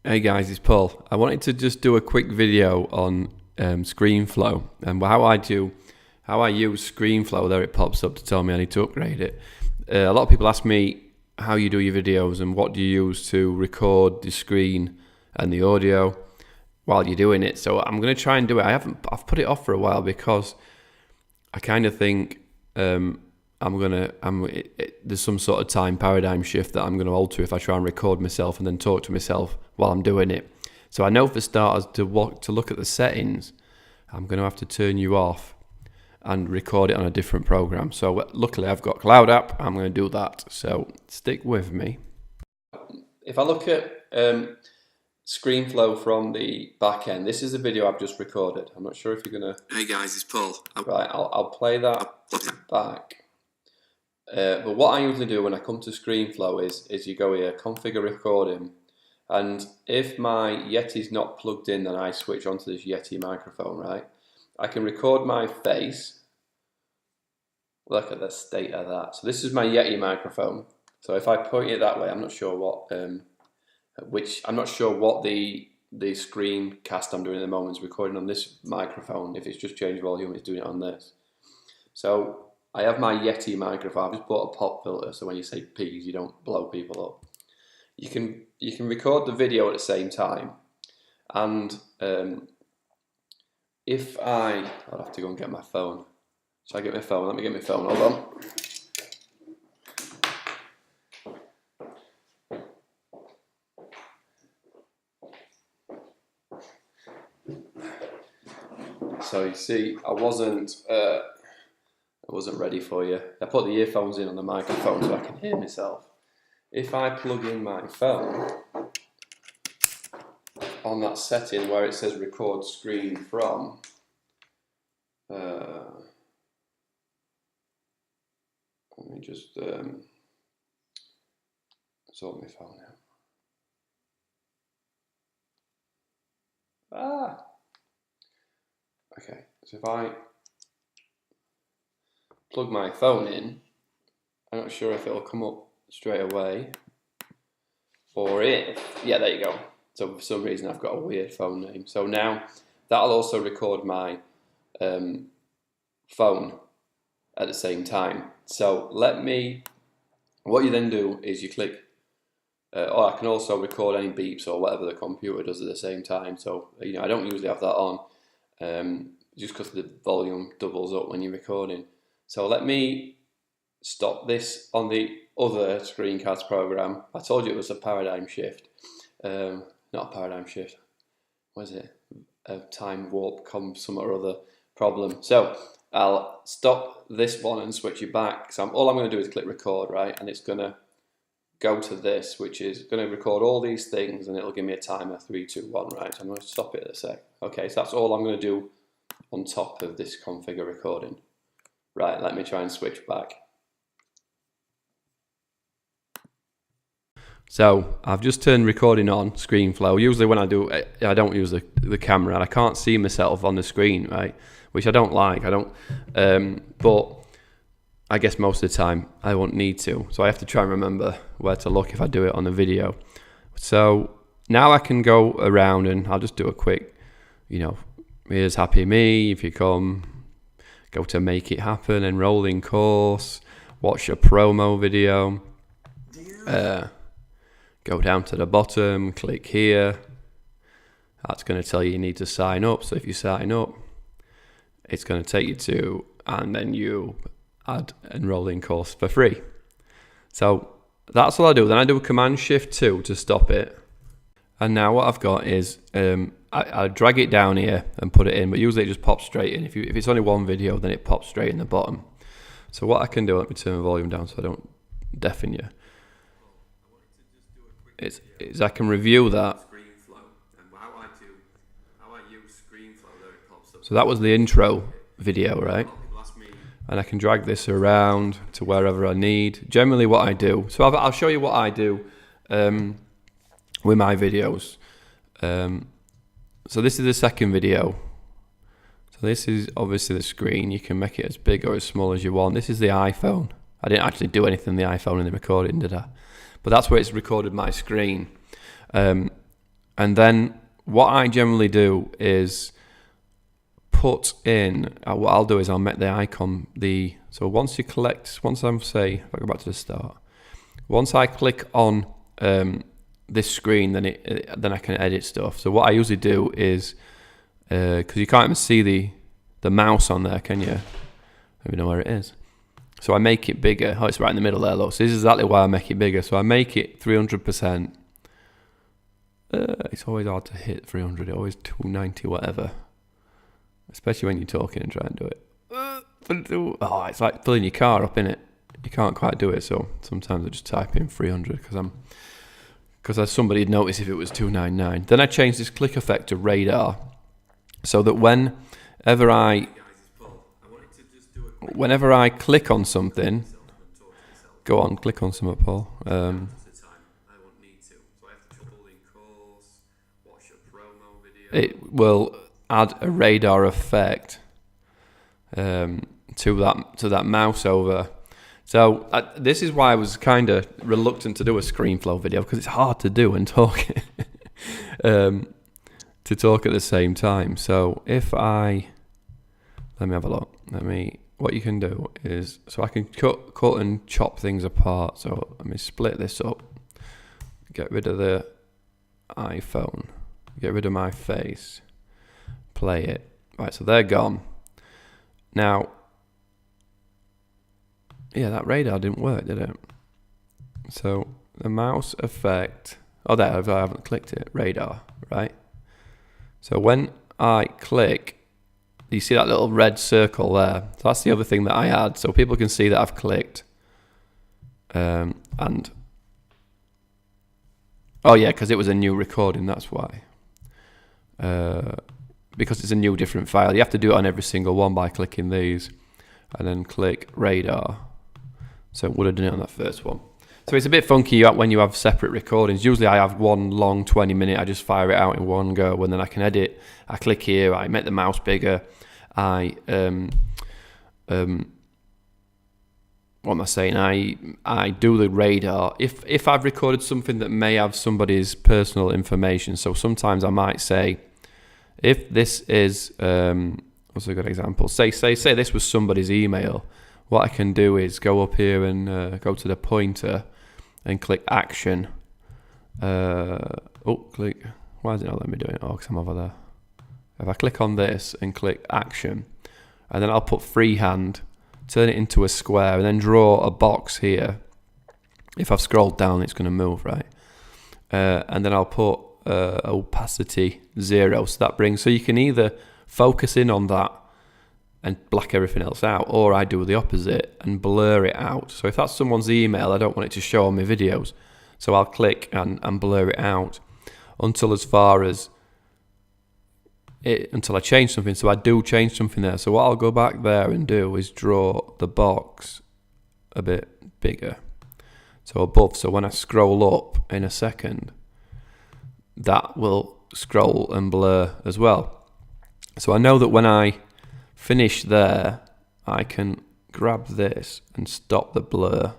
Hey guys, it's Paul. I wanted to just do a quick video on Screenflow and how I use Screenflow. There it pops up to tell me I need to upgrade it. A lot of people ask me how you do your videos and what do you use to record the screen and the audio while you're doing it. So I'm going to try and do it. I've put it off for a while because I kind of think there's some sort of time paradigm shift that I'm going to alter if I try and record myself and then talk to myself while I'm doing it. So I know for starters to look at the settings, I'm going to have to turn you off and record it on a different program. So luckily I've got Cloud App. I'm going to do that. So stick with me. If I look at Screenflow from the back end, this is the video I've just recorded. I'm not sure if you're going to... Hey guys, it's Paul. Right, I'll play that back. But what I usually do when I come to Screenflow is you go here, configure recording, and if my Yeti's not plugged in, then I switch onto this Yeti microphone, right? I can record my face. Look at the state of that. So this is my Yeti microphone. So if I point it that way, I'm not sure what the Screencast I'm doing at the moment is recording on this microphone. If it's just change volume, it's doing it on this. So I have my Yeti microphone. I've just bought a pop filter, so when you say peas, you don't blow people up. You can record the video at the same time, and I'll have to go and get my phone. Shall I get my phone? Let me get my phone. Hold on. So you see, I wasn't ready for you. I put the earphones in on the microphone so I can hear myself. If I plug in my phone on that setting where it says record screen from, let me just sort my phone out. Okay, so if I plug my phone in, I'm not sure if it'll come up straight away or yeah, there you go. So for some reason I've got a weird phone name. So now that'll also record my phone at the same time. So what you then do is you click, or I can also record any beeps or whatever the computer does at the same time. So I don't usually have that on just because the volume doubles up when you're recording. So let me stop this on the other Screencast program. I told you it was a paradigm shift. Not a paradigm shift. What is it? A time warp, some or other problem. So I'll stop this one and switch it back. So all I'm going to do is click record, right? And it's going to go to this, which is going to record all these things, and it'll give me a timer 3, 2, 1, right? So I'm going to stop it in a sec. Okay, so that's all I'm going to do on top of this configure recording. Right, let me try and switch back. So I've just turned recording on Screenflow. Usually when I do it, I don't use the camera and I can't see myself on the screen, right? Which I don't like. But I guess most of the time I won't need to. So I have to try and remember where to look if I do it on the video. So now I can go around and I'll just do a quick, here's Happy Me. If you come, go to Make It Happen, enrolling course, watch a promo video. Go down to the bottom, click here. That's going to tell you need to sign up. So if you sign up, it's going to take you to, and then you add enrolling course for free. So that's all I do. Then I do a Command Shift 2 to stop it. And now what I've got is, I drag it down here and put it in, but usually it just pops straight in. If it's only one video, then it pops straight in the bottom. So what I can do, let me turn the volume down so I don't deafen you. Is I can review that. So that was the intro video, right? And I can drag this around to wherever I need. Generally what I do, so I'll show you what I do with my videos. So this is the second video. So this is obviously the screen. You can make it as big or as small as you want. This is the iPhone. I didn't actually do anything on the iPhone in the recording, did I? But that's where it's recorded my screen. And And then what I generally do is put in, what I'll do is I'll make the icon, so once you collect, once I'm, say, if I go back to the start, once I click on this screen, then I can edit stuff. So what I usually do is, because you can't even see the mouse on there, can you? I don't even know where it is. So I make it bigger. Oh, it's right in the middle there, look. So this is exactly why I make it bigger. So I make it 300%. It's always hard to hit 300. Always 290, whatever. Especially when you're talking and trying to do it. Oh, it's like filling your car up, innit? You can't quite do it. So sometimes I just type in 300 because somebody would notice if it was 299. Then I change this click effect to radar, so that whenever I click on something, go on, click on something, Paul. It will add a radar effect to that mouse over. So this is why I was kind of reluctant to do a Screenflow video, because it's hard to do and talk to talk at the same time. So if let me have a look. What you can do is, so I can cut and chop things apart. So let me split this up. Get rid of the iPhone. Get rid of my face. Play it. Right, so they're gone. Now, yeah, that radar didn't work, did it? So the mouse effect. Oh, there, I haven't clicked it. Radar, right? So when I click, you see that little red circle there. So that's the other thing that I add, so people can see that I've clicked. And oh yeah, because it was a new recording. That's why. Because it's a new different file. You have to do it on every single one by clicking these, and then click radar. So it would have done it on that first one. So it's a bit funky when you have separate recordings. Usually I have one long 20-minute, I just fire it out in one go, and then I can edit. I click here, I make the mouse bigger, what am I saying? I do the radar. If I've recorded something that may have somebody's personal information, so sometimes I might say, if this is, what's a good example? Say this was somebody's email. What I can do is go up here and go to the pointer and click action. Click. Why is it not letting me do it? Oh, because I'm over there. If I click on this and click action, and then I'll put freehand, turn it into a square, and then draw a box here. If I've scrolled down, it's going to move, right? And then I'll put opacity 0. So you can either focus in on that and black everything else out, or I do the opposite and blur it out. So if that's someone's email, I don't want it to show on my videos, so I'll click and blur it out until I change something. So I do change something there. So what I'll go back there and do is draw the box a bit bigger, so above. So when I scroll up in a second, that will scroll and blur as well. So I know that when I finish there, I can grab this and stop the blur.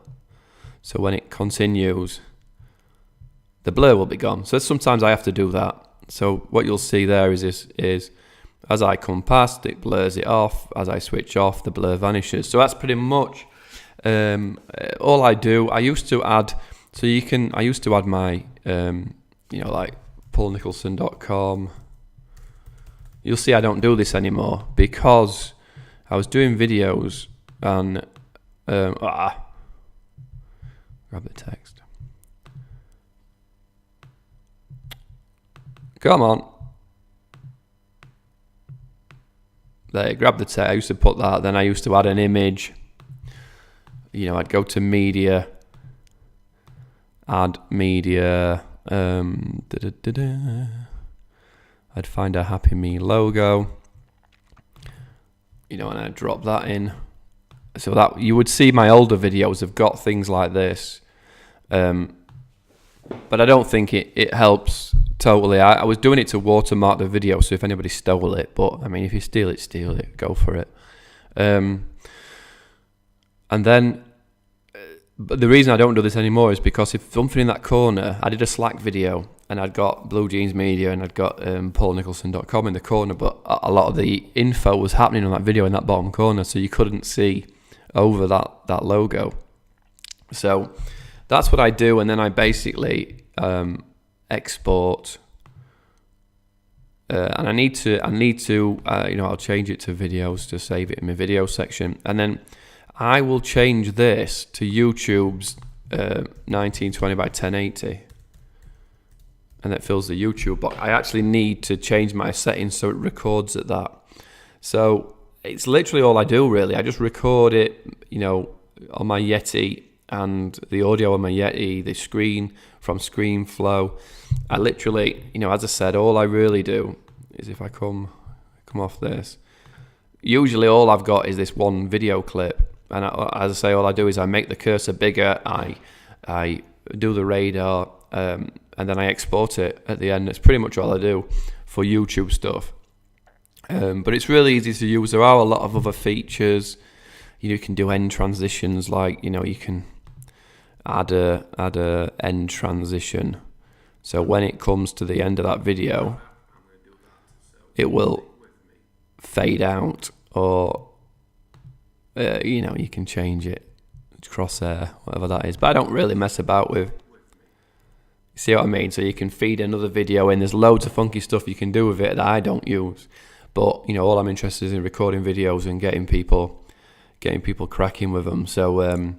So when it continues, the blur will be gone. So sometimes I have to do that. So what you'll see there is as I come past, it blurs it off. As I switch off, the blur vanishes. So that's pretty much all I do. I used to add my like paulnicholson.com. You'll see I don't do this anymore because I was doing videos and grab the text. Come on. There, grab the text. I used to put that. Then I used to add an image. I'd go to media, add media. I'd find a Happy Me logo, and I'd drop that in. So that you would see my older videos have got things like this, but I don't think it helps totally. I was doing it to watermark the video, so if anybody stole it, but I mean, if you steal it, go for it. And then, but the reason I don't do this anymore is because if something in that corner, I did a Slack video, and I'd got Blue Jeans Media, and I'd got paulnicholson.com in the corner, but a lot of the info was happening on that video in that bottom corner, so you couldn't see over that logo. So that's what I do, and then I basically export, and I need to I'll change it to videos to save it in my video section, and then I will change this to YouTube's 1920 by 1080, and that fills the YouTube box. I actually need to change my settings so it records at that. So it's literally all I do, really. I just record it, on my Yeti, and the audio on my Yeti, the screen from Screenflow. I literally, as I said, all I really do is, if I come off this, usually all I've got is this one video clip. And as I say, all I do is I make the cursor bigger, I do the radar, and then I export it at the end. That's pretty much all I do for YouTube stuff. But it's really easy to use. There are a lot of other features. You can do end transitions, like you can add a end transition. So when it comes to the end of that video, it will fade out, or you can change it, crosshair, whatever that is. But I don't really mess about with. See what I mean? So you can feed another video in. There's loads of funky stuff you can do with it that I don't use. But all I'm interested in is recording videos and getting people cracking with them. So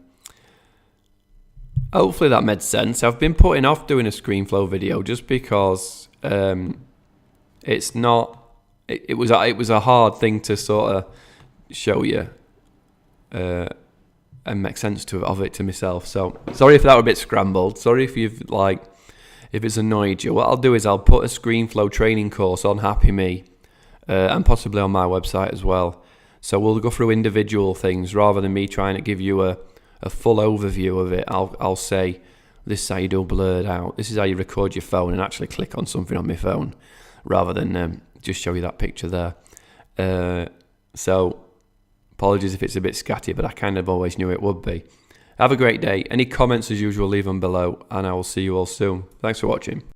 hopefully that made sense. I've been putting off doing a Screenflow video just because it's not. It was a hard thing to sort of show you and make sense of it to myself. So sorry if that were a bit scrambled. Sorry if if it's annoyed you. What I'll do is I'll put a Screenflow training course on Happy Me, and possibly on my website as well. So we'll go through individual things rather than me trying to give you a full overview of it. I'll say, this is how you do blurred out. This is how you record your phone and actually click on something on my phone, rather than just show you that picture there. So apologies if it's a bit scatty, but I kind of always knew it would be. Have a great day. Any comments, as usual, leave them below, and I will see you all soon. Thanks for watching.